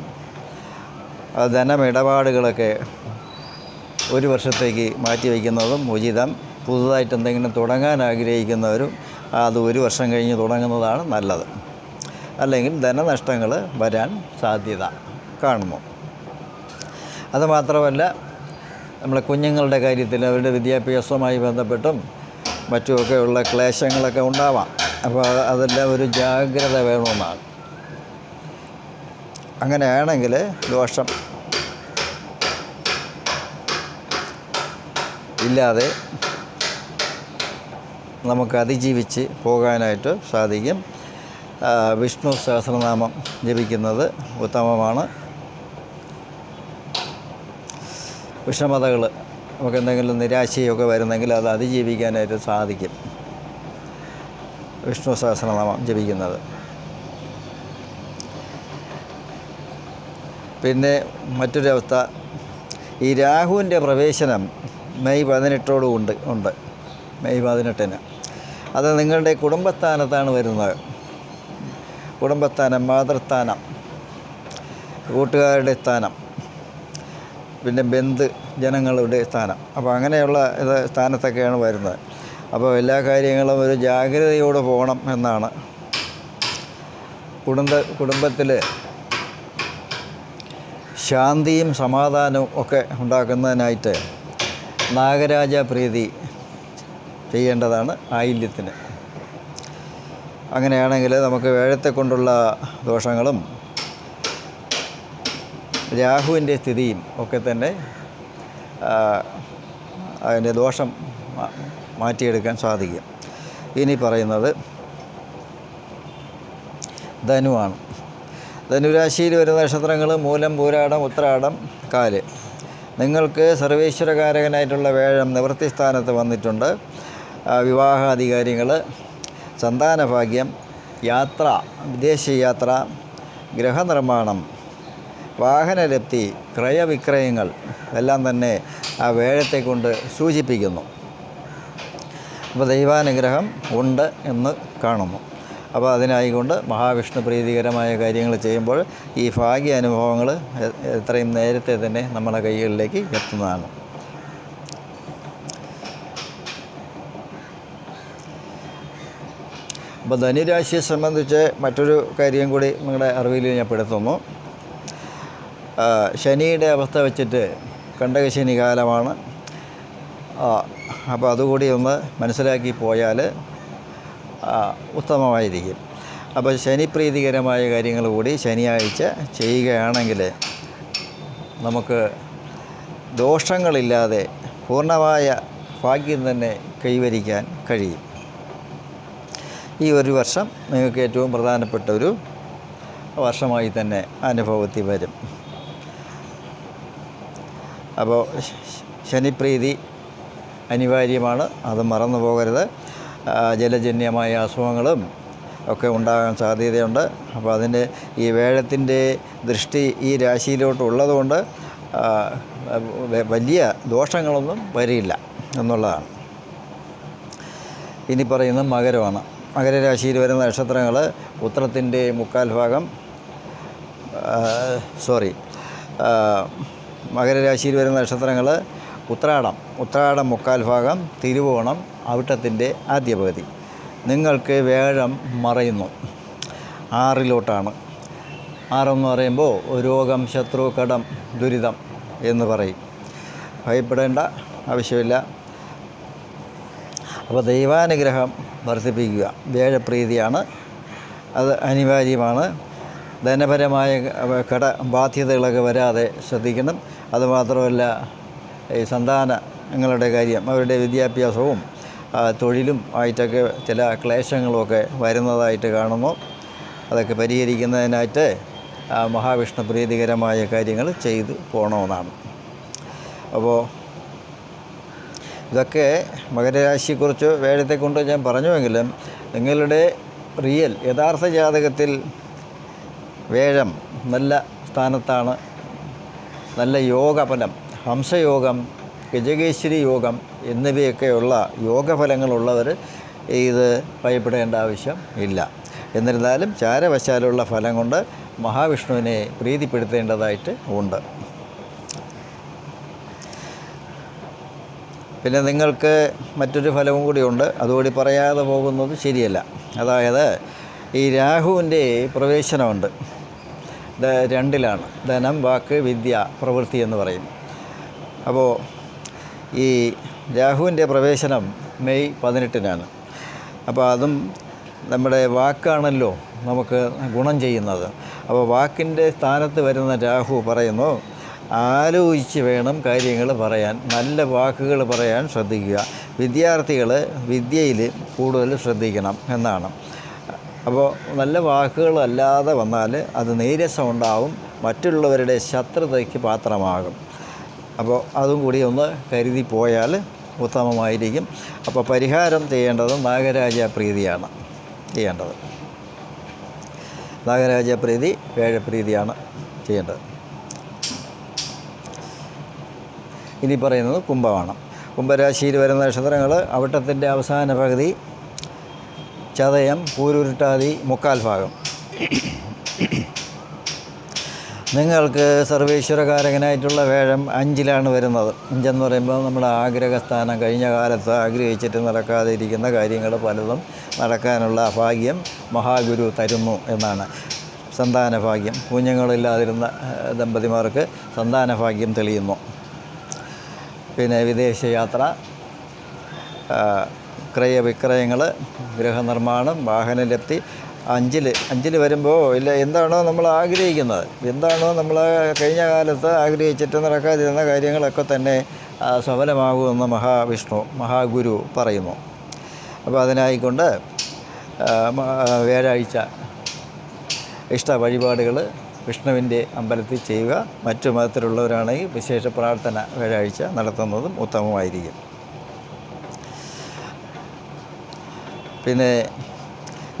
ധനമിടപാടുകളൊക്കെ ഒരു വർഷത്തേക്ക് മാറ്റിവെക്കുന്നതും ഉചിതം. പുതുതായിട്ട് എന്തെങ്കിലും തുടങ്ങാൻ ആഗ്രഹിക്കുന്നവരും അത് ഒരു വർഷം കഴിഞ്ഞ് തുടങ്ങുന്നതാണ് നല്ലത്. അല്ലെങ്കിൽ ധനനഷ്ടങ്ങൾ വരാൻ സാധ്യത കാണുന്നു. അതുമാത്രമല്ല, നമ്മളെ കുഞ്ഞുങ്ങളുടെ കാര്യത്തിൽ അവരുടെ വിദ്യാഭ്യാസവുമായി ബന്ധപ്പെട്ടും മറ്റുമൊക്കെയുള്ള ക്ലേശങ്ങളൊക്കെ ഉണ്ടാവാം. അപ്പോൾ അതെല്ലാം ഒരു ജാഗ്രത വേണമെന്നാണ്. അങ്ങനെയാണെങ്കിൽ ദോഷം ഇല്ലാതെ നമുക്ക് അതിജീവിച്ച് പോകാനായിട്ട് സാധിക്കും. വിഷ്ണു സഹസ്രനാമം ജപിക്കുന്നത് ഉത്തമമാണ്. വിഷമതകൾ നമുക്ക് എന്തെങ്കിലും നിരാശയൊക്കെ വരുന്നെങ്കിൽ അത് അതിജീവിക്കാനായിട്ട് സാധിക്കും വിഷ്ണു സഹസ്രനാമം ജപിക്കുന്നത്. പിന്നെ മറ്റൊരവസ്ഥ, ഈ രാഹുവിൻ്റെ പ്രവേശനം മെയ് 18 ഉണ്ട്. മെയ് 18 അത് നിങ്ങളുടെ കുടുംബസ്ഥാനത്താണ് വരുന്നത്. കുടുംബസ്ഥാനം, മാതൃസ്ഥാനം, കൂട്ടുകാരുടെ സ്ഥാനം, പിന്നെ ജനങ്ങളുടെ സ്ഥാനം. അപ്പോൾ അങ്ങനെയുള്ള സ്ഥാനത്തൊക്കെയാണ് വരുന്നത്. അപ്പോൾ എല്ലാ കാര്യങ്ങളും ഒരു ജാഗ്രതയോടെ പോകണം എന്നാണ്. കുടുംബത്തിൽ ശാന്തിയും സമാധാനവും ഒക്കെ ഉണ്ടാക്കുന്നതിനായിട്ട് നാഗരാജ പ്രീതി ചെയ്യേണ്ടതാണ് ആയില്യത്തിന്. അങ്ങനെയാണെങ്കിൽ നമുക്ക് വേഴത്തെ കൊണ്ടുള്ള ദോഷങ്ങളും രാഹുവിൻ്റെ സ്ഥിതിയും ഒക്കെ തന്നെ അതിൻ്റെ ദോഷം മാറ്റിയെടുക്കാൻ സാധിക്കും. ഇനി പറയുന്നത് ധനുവാണ്. ധനുരാശിയിൽ വരുന്ന നക്ഷത്രങ്ങൾ മൂലം, പൂരാടം, ഉത്രാടം, കാല്. നിങ്ങൾക്ക് സർവേശ്വരകാരകനായിട്ടുള്ള വേഴം നിവൃത്തി സ്ഥാനത്ത് വന്നിട്ടുണ്ട്. വിവാഹാധികാരികൾ, സന്താനഭാഗ്യം, യാത്ര, വിദേശയാത്ര, ഗൃഹനിർമ്മാണം, വാഹനലബ്ധി, ക്രയവിക്രയങ്ങൾ എല്ലാം തന്നെ ആ വേഴത്തെ കൊണ്ട് സൂചിപ്പിക്കുന്നു. അപ്പോൾ ദൈവാനുഗ്രഹം ഉണ്ട് എന്ന് കാണുന്നു. അപ്പോൾ അതിനായിക്കൊണ്ട് മഹാവിഷ്ണു പ്രീതികരമായ കാര്യങ്ങൾ ചെയ്യുമ്പോൾ ഈ ഭാഗ്യ അനുഭവങ്ങൾ എത്രയും നേരത്തെ തന്നെ നമ്മുടെ കൈകളിലേക്ക് എത്തുന്നതാണ്. അപ്പോൾ ധനുരാശിയെ സംബന്ധിച്ച് മറ്റൊരു കാര്യം കൂടി നിങ്ങളുടെ അറിവിൽ ഞാൻ പെടുത്തുന്നു. ശനിയുടെ അവസ്ഥ വെച്ചിട്ട് കണ്ടകശനി കാലമാണ്. അപ്പോൾ അതുകൂടി ഒന്ന് മനസ്സിലാക്കി പോയാൽ ഉത്തമമായിരിക്കും. അപ്പോൾ ശനിപ്രീതികരമായ കാര്യങ്ങൾ കൂടി ശനിയാഴ്ച ചെയ്യുകയാണെങ്കിൽ നമുക്ക് ദോഷങ്ങളില്ലാതെ പൂർണ്ണമായ ഭാഗ്യം തന്നെ കൈവരിക്കാൻ കഴിയും. ഈ ഒരു വർഷം നിങ്ങൾക്ക് ഏറ്റവും പ്രധാനപ്പെട്ട ഒരു വർഷമായി തന്നെ അനുഭവത്തിൽ വരും. അപ്പോൾ ശനിപ്രീതി അനിവാര്യമാണ്, അത് മറന്നു പോകരുത്. ജലജന്യമായ അസുഖങ്ങളും ഒക്കെ ഉണ്ടാകാൻ സാധ്യതയുണ്ട്. അപ്പോൾ അതിൻ്റെ ഈ വേഴത്തിൻ്റെ ദൃഷ്ടി ഈ രാശിയിലോട്ടുള്ളതുകൊണ്ട് വലിയ ദോഷങ്ങളൊന്നും വരില്ല എന്നുള്ളതാണ്. ഇനി പറയുന്നത് മകരമാണ്. മകരരാശിയിൽ വരുന്ന നക്ഷത്രങ്ങൾ ഉത്രത്തിൻ്റെ മുക്കാൽ ഭാഗം മകരരാശിയിൽ വരുന്ന നക്ഷത്രങ്ങൾ ഉത്രാടം മുക്കാൽ ഭാഗം, തിരുവോണം അവിട്ടത്തിൻ്റെ ആദ്യ പകുതി. നിങ്ങൾക്ക് വേഴം മറയുന്നു 6-ലോട്ടാണ്. 6 എന്ന് പറയുമ്പോൾ രോഗം, ശത്രു, കടം, ദുരിതം എന്ന് പറയും. ഭയപ്പെടേണ്ട ആവശ്യമില്ല. അപ്പോൾ ദൈവാനുഗ്രഹം വർദ്ധിപ്പിക്കുക, വേഴപ്രീതിയാണ്, അത് അനിവാര്യമാണ്. ധനപരമായ ബാധ്യതകളൊക്കെ വരാതെ ശ്രദ്ധിക്കണം. അതുമാത്രമല്ല, ഈ സന്താനങ്ങളുടെ കാര്യം, അവരുടെ വിദ്യാഭ്യാസവും തൊഴിലും ആയിട്ടൊക്കെ ചില ക്ലേശങ്ങളുമൊക്കെ വരുന്നതായിട്ട് കാണുന്നു. അതൊക്കെ പരിഹരിക്കുന്നതിനായിട്ട് മഹാവിഷ്ണു പ്രീതികരമായ കാര്യങ്ങൾ ചെയ്തു പോകണമെന്നാണ്. അപ്പോൾ ഇതൊക്കെ മകരരാശിയെക്കുറിച്ച് വേഴത്തെക്കൊണ്ട് ഞാൻ പറഞ്ഞുവെങ്കിലും നിങ്ങളുടെ യഥാർത്ഥ ജാതകത്തിൽ വേഴം നല്ല സ്ഥാനത്താണ്. നല്ല യോഗഫലം, ഹംസയോഗം, ഗജകേശ്വരി യോഗം എന്നിവയൊക്കെയുള്ള യോഗഫലങ്ങളുള്ളവർ ഇത് ഭയപ്പെടേണ്ട ആവശ്യം ഇല്ല. എന്നിരുന്നാലും ചാരവശാലുള്ള ഫലം കൊണ്ട് മഹാവിഷ്ണുവിനെ പ്രീതിപ്പെടുത്തേണ്ടതായിട്ട് ഉണ്ട്. പിന്നെ നിങ്ങൾക്ക് മറ്റൊരു ഫലവും കൂടിയുണ്ട്, അതുകൂടി പറയാതെ പോകുന്നത് ശരിയല്ല. അതായത് ഈ രാഹുവിൻ്റെ പ്രവേശനമുണ്ട്. 2-ലാണ്. ധനം, വാക്ക്, വിദ്യ, പ്രവൃത്തി എന്ന് പറയും. അപ്പോൾ ഈ രാഹുവിൻ്റെ പ്രവേശനം മെയ് 18-നാണ്. അപ്പോൾ അതും നമ്മുടെ വാക്കാണല്ലോ നമുക്ക് ഗുണം ചെയ്യുന്നത്. അപ്പോൾ വാക്കിൻ്റെ സ്ഥാനത്ത് വരുന്ന രാഹു പറയുന്നു, ആലോചിച്ച് വേണം കാര്യങ്ങൾ പറയാൻ, നല്ല വാക്കുകൾ പറയാൻ ശ്രദ്ധിക്കുക. വിദ്യാർത്ഥികൾ വിദ്യയിൽ കൂടുതൽ ശ്രദ്ധിക്കണം എന്നാണ്. അപ്പോൾ നല്ല വാക്കുകളല്ലാതെ വന്നാൽ അത് നീരസം ഉണ്ടാവും, മറ്റുള്ളവരുടെ ശത്രുതയ്ക്ക് പാത്രമാകും. അപ്പോൾ അതും കൂടി ഒന്ന് കരുതി പോയാൽ ഉത്തമമായിരിക്കും. അപ്പോൾ പരിഹാരം ചെയ്യേണ്ടത് നാഗരാജപ്രീതിയാണ് ചെയ്യേണ്ടത്. നാഗരാജപ്രീതി, വേഴപ്രീതിയാണ് ചെയ്യേണ്ടത്. ഇനി പറയുന്നത് കുംഭമാണ്. കുംഭരാശിയിൽ വരുന്ന നക്ഷത്രങ്ങൾ അവിട്ടത്തിൻ്റെ അവസാന പകുതി, ചതയം, പൂരുരുട്ടാതി, മുക്കാൽ ഭാഗം. നിങ്ങൾക്ക് സർവേശ്വരകാരകനായിട്ടുള്ള വേഴം 5-ലാണ് വരുന്നത്. 5 എന്ന് പറയുമ്പോൾ നമ്മുടെ ആഗ്രഹസ്ഥാനം, കഴിഞ്ഞ കാലത്ത് ആഗ്രഹിച്ചിട്ട് നടക്കാതെ ഇരിക്കുന്ന കാര്യങ്ങൾ പലതും നടക്കാനുള്ള ഭാഗ്യം മഹാഗുരു തരുന്നു എന്നാണ്. സന്താനഭാഗ്യം, കുഞ്ഞുങ്ങളില്ലാതിരുന്ന ദമ്പതിമാർക്ക് സന്താനഭാഗ്യം തെളിയുന്നു. പിന്നെ വിദേശയാത്ര, ക്രയവിക്രയങ്ങൾ, ഗൃഹനിർമ്മാണം, വാഹനലബ്ധി. 5 വരുമ്പോൾ എന്താണോ നമ്മൾ ആഗ്രഹിക്കുന്നത്, എന്താണോ നമ്മൾ കഴിഞ്ഞ കാലത്ത് ആഗ്രഹിച്ചിട്ട് നടക്കാതിരുന്ന കാര്യങ്ങളൊക്കെ തന്നെ സഫലമാകുമെന്ന് മഹാഗുരു പറയുന്നു. അപ്പോൾ അതിനായിക്കൊണ്ട് വ്യാഴാഴ്ച ഇഷ്ട വഴിപാടുകൾ വിഷ്ണുവിൻ്റെ അമ്പലത്തിൽ ചെയ്യുക. മറ്റു മതത്തിലുള്ളവരാണെങ്കിൽ വിശേഷ പ്രാർത്ഥന വ്യാഴാഴ്ച നടത്തുന്നതും ഉത്തമമായിരിക്കും. പിന്നെ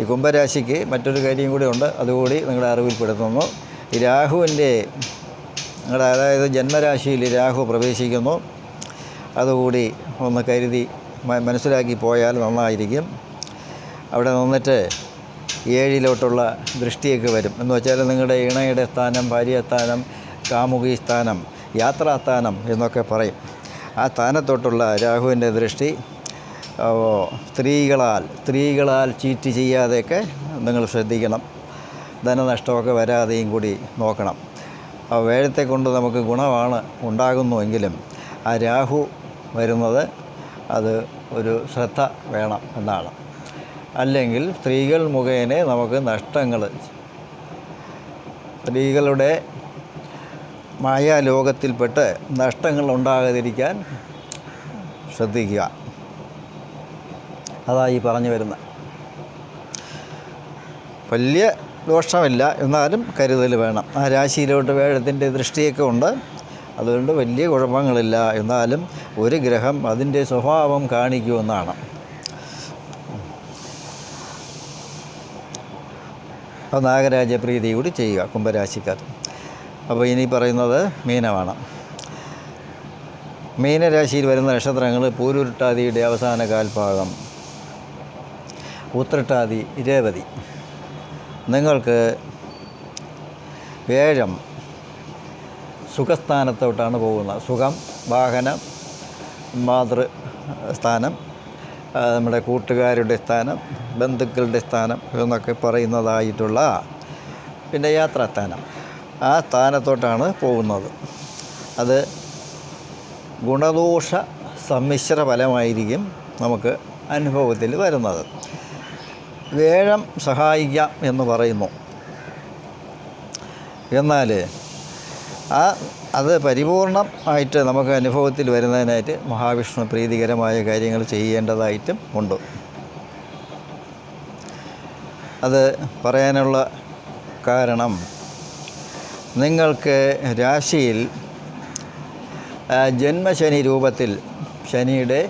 ഈ കുംഭരാശിക്ക് മറ്റൊരു കാര്യം കൂടി ഉണ്ട്, അതുകൂടി നിങ്ങളുടെ അറിവിൽപ്പെടുത്തുന്നു. ഈ രാഹുവിൻ്റെ നിങ്ങളുടെ അതായത് ജന്മരാശിയിൽ രാഹു പ്രവേശിക്കുന്നു. അതുകൂടി ഒന്ന് കരുതി മനസ്സിലാക്കി പോയാൽ നന്നായിരിക്കും. അവിടെ നിന്നിട്ട് 7-ലോട്ടുള്ള ദൃഷ്ടിയൊക്കെ വരും. എന്ന് വെച്ചാൽ നിങ്ങളുടെ ഇണയുടെ സ്ഥാനം, ഭാര്യസ്ഥാനം, കാമുകി സ്ഥാനം, യാത്രാസ്ഥാനം എന്നൊക്കെ പറയും. ആ സ്ഥാനത്തോട്ടുള്ള രാഹുവിൻ്റെ ദൃഷ്ടി സ്ത്രീകളാൽ ചീറ്റ് ചെയ്യാതെയൊക്കെ നിങ്ങൾ ശ്രദ്ധിക്കണം. ധനനഷ്ടമൊക്കെ വരാതെയും കൂടി നോക്കണം. ആ വേഴത്തെ കൊണ്ട് നമുക്ക് ഗുണമാണ് ഉണ്ടാകുന്നുവെങ്കിലും ആ രാഹു വരുന്നത് അത് ഒരു ശ്രദ്ധ വേണം എന്നാണ്. അല്ലെങ്കിൽ സ്ത്രീകൾ മുഖേന നമുക്ക് നഷ്ടങ്ങൾ, സ്ത്രീകളുടെ മായാലോകത്തിൽപ്പെട്ട് നഷ്ടങ്ങൾ ഉണ്ടാകാതിരിക്കാൻ ശ്രദ്ധിക്കുക. അതായി പറഞ്ഞു വരുന്നത്. വലിയ ദോഷമില്ല, എന്നാലും കരുതൽ വേണം. ആ രാശിയിലോട്ട് വേഴത്തിൻ്റെ ദൃഷ്ടിയൊക്കെ ഉണ്ട്, അതുകൊണ്ട് വലിയ കുഴപ്പങ്ങളില്ല. എന്നാലും ഒരു ഗ്രഹം അതിൻ്റെ സ്വഭാവം കാണിക്കുമെന്നാണ്. അപ്പോൾ നാഗരാജപ്രീതി കൂടി ചെയ്യുക കുംഭരാശിക്കാർ. അപ്പോൾ ഇനി പറയുന്നത് മീനമാണ്. മീനരാശിയിൽ വരുന്ന നക്ഷത്രങ്ങൾ പൂരുരുട്ടാതിയുടെ അവസാന കാൽഭാഗം, ഉത്രട്ടാതി, രേവതി. നിങ്ങൾക്ക് വേഴം സുഖസ്ഥാനത്തോട്ടാണ് പോകുന്നത്. സുഖം, വാഹനം, മാതൃസ്ഥാനം, നമ്മുടെ കൂട്ടുകാരുടെ സ്ഥാനം, ബന്ധുക്കളുടെ സ്ഥാനം എന്നൊക്കെ പറയുന്നതായിട്ടുള്ള പിന്നെ യാത്രാസ്ഥാനം, ആ സ്ഥാനത്തോട്ടാണ് പോകുന്നത്. അത് ഗുണദോഷ സമ്മിശ്ര ഫലമായിരിക്കും നമുക്ക് അനുഭവത്തിൽ വരുന്നത്. വേഴം സഹായിക്കാം എന്ന് പറയുന്നു. എന്നാൽ അത് പരിപൂർണമായിട്ട് നമുക്ക് അനുഭവത്തിൽ വരുന്നതിനായിട്ട് മഹാവിഷ്ണു പ്രീതികരമായ കാര്യങ്ങൾ ചെയ്യേണ്ടതായിട്ടും ഉണ്ട്. അത് പറയാനുള്ള കാരണം, നിങ്ങൾക്ക് രാശിയിൽ ജന്മശനി രൂപത്തിൽ ശനിയുടെ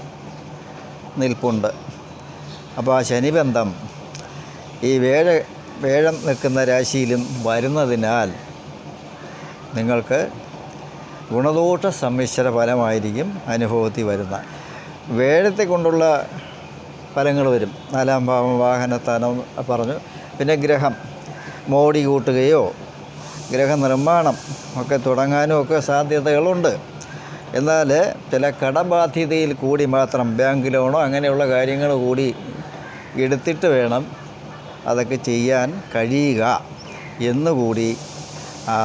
നിൽപ്പുണ്ട്. അപ്പോൾ ആ ശനിബന്ധം ഈ വേഴം നിൽക്കുന്ന രാശിയിലും വരുന്നതിനാൽ നിങ്ങൾക്ക് ഗുണദോഷ സമ്മിശ്ര ഫലമായിരിക്കും അനുഭവത്തിൽ വരുന്ന. വേഴത്തെ കൊണ്ടുള്ള ഫലങ്ങൾ വരും. 4-ാം ഭാവം, വാഹനസ്ഥാനം പറഞ്ഞു. പിന്നെ ഗ്രഹം മോടി കൂട്ടുകയോ ഗ്രഹനിർമ്മാണം ഒക്കെ തുടങ്ങാനും ഒക്കെ സാധ്യതകളുണ്ട്. എന്നാൽ ചില കടബാധ്യതയിൽ കൂടി മാത്രം ബാങ്ക് ലോണോ അങ്ങനെയുള്ള കാര്യങ്ങൾ കൂടി എടുത്തിട്ട് വേണം അതൊക്കെ ചെയ്യാൻ കഴിയുക എന്നുകൂടി ആ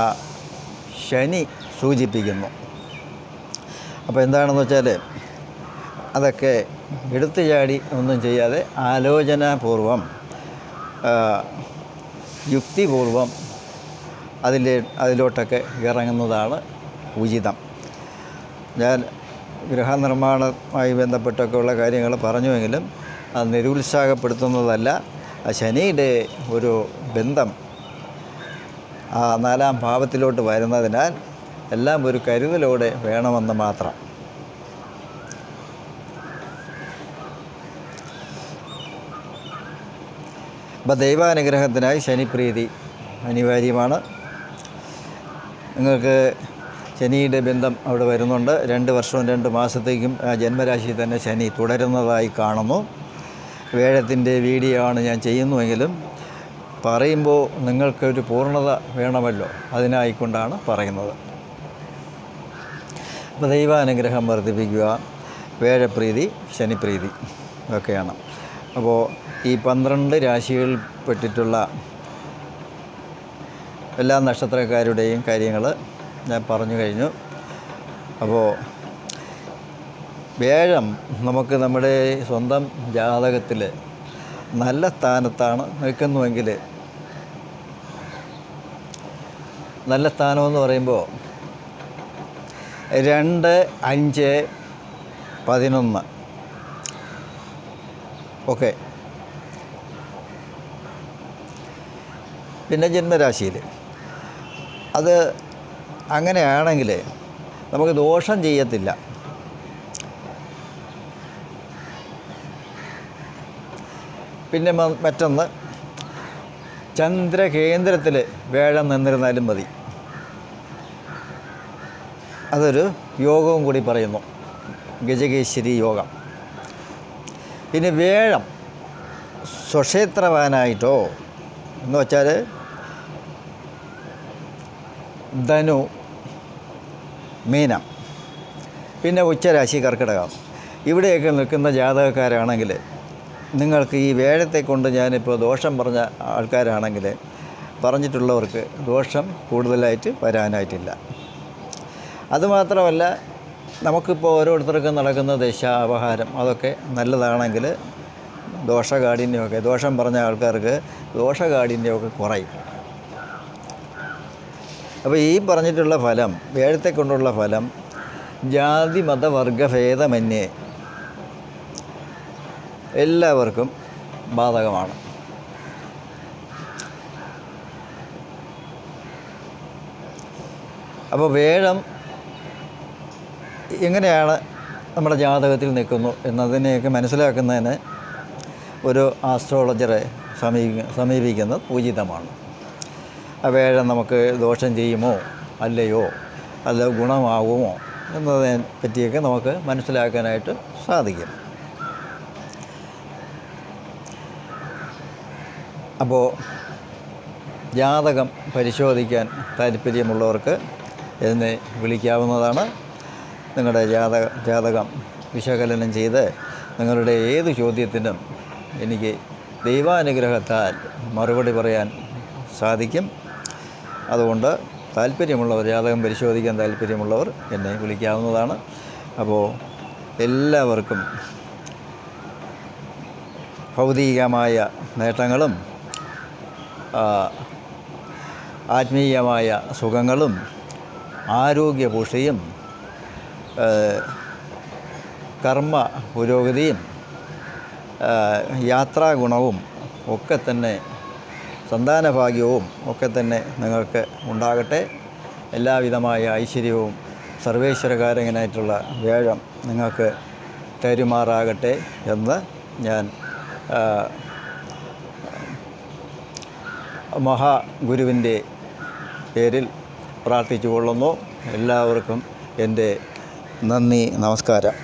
ശനി സൂചിപ്പിക്കുന്നു. അപ്പോൾ എന്താണെന്ന് വെച്ചാൽ അതൊക്കെ എടുത്തു ചാടി ഒന്നും ചെയ്യാതെ ആലോചനാപൂർവം യുക്തിപൂർവം അതിലോട്ടൊക്കെ ഇറങ്ങുന്നതാണ് ഉചിതം. ഞാൻ ഗൃഹനിർമ്മാണവുമായി ബന്ധപ്പെട്ടൊക്കെയുള്ള കാര്യങ്ങൾ പറഞ്ഞുവെങ്കിലും അത് നിരുത്സാഹപ്പെടുത്തുന്നതല്ല. ആ ശനിയുടെ ഒരു ബന്ധം ആ 4-ാം ഭാവത്തിലോട്ട് വരുന്നതിനാൽ എല്ലാം ഒരു കരുതലോടെ വേണമെന്ന് മാത്രം. അപ്പോൾ ദൈവാനുഗ്രഹത്തിനായി ശനിപ്രീതി അനിവാര്യമാണ്. നിങ്ങൾക്ക് ശനിയുടെ ബന്ധം അവിടെ വരുന്നുണ്ട്. 2 വർഷവും 2 മാസത്തേക്കും ആ ജന്മരാശിയിൽ തന്നെ ശനി തുടരുന്നതായി കാണുന്നു. വേഴത്തിൻ്റെ വീഡിയോ ആണ് ഞാൻ ചെയ്യുന്നുവെങ്കിലും പറയുമ്പോൾ നിങ്ങൾക്കൊരു പൂർണ്ണത വേണമല്ലോ, അതിനായിക്കൊണ്ടാണ് പറയുന്നത്. അപ്പോൾ ദൈവാനുഗ്രഹം വർദ്ധിപ്പിക്കുക, വേഴപ്രീതി, ശനിപ്രീതി ഒക്കെയാണ്. അപ്പോൾ ഈ 12 രാശികളിൽപ്പെട്ടിട്ടുള്ള എല്ലാ നക്ഷത്രക്കാരുടെയും കാര്യങ്ങൾ ഞാൻ പറഞ്ഞു കഴിഞ്ഞു. അപ്പോൾ വേഴം നമുക്ക് നമ്മുടെ സ്വന്തം ജാതകത്തിൽ നല്ല സ്ഥാനത്താണ് നിൽക്കുന്നുവെങ്കിൽ, നല്ല സ്ഥാനമെന്ന് പറയുമ്പോൾ 2, 5, 11 ഓക്കെ. പിന്നെ ജന്മരാശിയിൽ അത് അങ്ങനെയാണെങ്കിൽ നമുക്ക് ദോഷം ചെയ്യത്തില്ല. പിന്നെ മറ്റൊന്ന്, ചന്ദ്രകേന്ദ്രത്തിൽ വേഴം നിന്നിരുന്നാലും മതി. അതൊരു യോഗവും കൂടി പറയുന്നു, ഗജകേശ്വരി യോഗം. പിന്നെ വേഴം സ്വക്ഷേത്രവാനായിട്ടോ എന്ന് വച്ചാൽ ധനു, മീനം, പിന്നെ ഉച്ചരാശി കർക്കിടകം, ഇവിടെയൊക്കെ നിൽക്കുന്ന ജാതകക്കാരാണെങ്കിൽ നിങ്ങൾക്ക് ഈ വേഴത്തെ കൊണ്ട് ഞാനിപ്പോൾ ദോഷം പറഞ്ഞ ആൾക്കാരാണെങ്കിൽ പറഞ്ഞിട്ടുള്ളവർക്ക് ദോഷം കൂടുതലായിട്ട് വരാനായിട്ടില്ല. അതുമാത്രമല്ല, നമുക്കിപ്പോൾ ഓരോരുത്തർക്കും നടക്കുന്ന ദശാപഹാരം അതൊക്കെ നല്ലതാണെങ്കിൽ ദോഷകാഠിന്യമൊക്കെ, ദോഷം പറഞ്ഞ ആൾക്കാർക്ക് ദോഷകാഠിന്യമൊക്കെ കുറയും. അപ്പോൾ ഈ പറഞ്ഞിട്ടുള്ള ഫലം, വേഴത്തെ കൊണ്ടുള്ള ഫലം ജാതി മതവർഗഭേദമന്യേ എല്ലാവർക്കും ബാധകമാണ്. അപ്പോൾ വേഴം എങ്ങനെയാണ് നമ്മുടെ ജാതകത്തിൽ നിൽക്കുന്നു എന്നതിനെയൊക്കെ മനസ്സിലാക്കുന്നതിന് ഒരു ആസ്ട്രോളജറെ സമീപിക്കുന്നത് ഉചിതമാണ്. ആ വേഴം നമുക്ക് ദോഷം ചെയ്യുമോ അല്ലയോ, അല്ല ഗുണമാകുമോ എന്നതിനെ പറ്റിയൊക്കെ നമുക്ക് മനസ്സിലാക്കാനായിട്ട് സാധിക്കും. അപ്പോൾ ജാതകം പരിശോധിക്കാൻ താല്പര്യമുള്ളവർക്ക് എന്നെ വിളിക്കാവുന്നതാണ്. നിങ്ങളുടെ ജാതകം വിശകലനം ചെയ്ത് നിങ്ങളുടെ ഏത് ചോദ്യത്തിനും എനിക്ക് ദൈവാനുഗ്രഹത്താൽ മറുപടി പറയാൻ സാധിക്കും. അതുകൊണ്ട് താല്പര്യമുള്ളവർ, ജാതകം പരിശോധിക്കാൻ താല്പര്യമുള്ളവർ എന്നെ വിളിക്കാവുന്നതാണ്. അപ്പോൾ എല്ലാവർക്കും ഭൗതികമായ നേട്ടങ്ങളും ആത്മീയമായ സുഖങ്ങളും ആരോഗ്യപുഷ്ടിയും കർമ്മ പുരോഗതിയും യാത്രാഗുണവും ഒക്കെ തന്നെ, സന്താനഭാഗ്യവും ഒക്കെ തന്നെ നിങ്ങൾക്ക് ഉണ്ടാകട്ടെ. എല്ലാവിധമായ ഐശ്വര്യവും സർവേശ്വരകാരകനായിട്ടുള്ള വേഴം നിങ്ങൾക്ക് തരുമാറാകട്ടെ എന്ന് ഞാൻ മഹാഗുരുവിൻ്റെ പേരിൽ പ്രാർത്ഥിച്ചു കൊള്ളുന്നു. എല്ലാവർക്കും എൻ്റെ നന്ദി, നമസ്കാരം.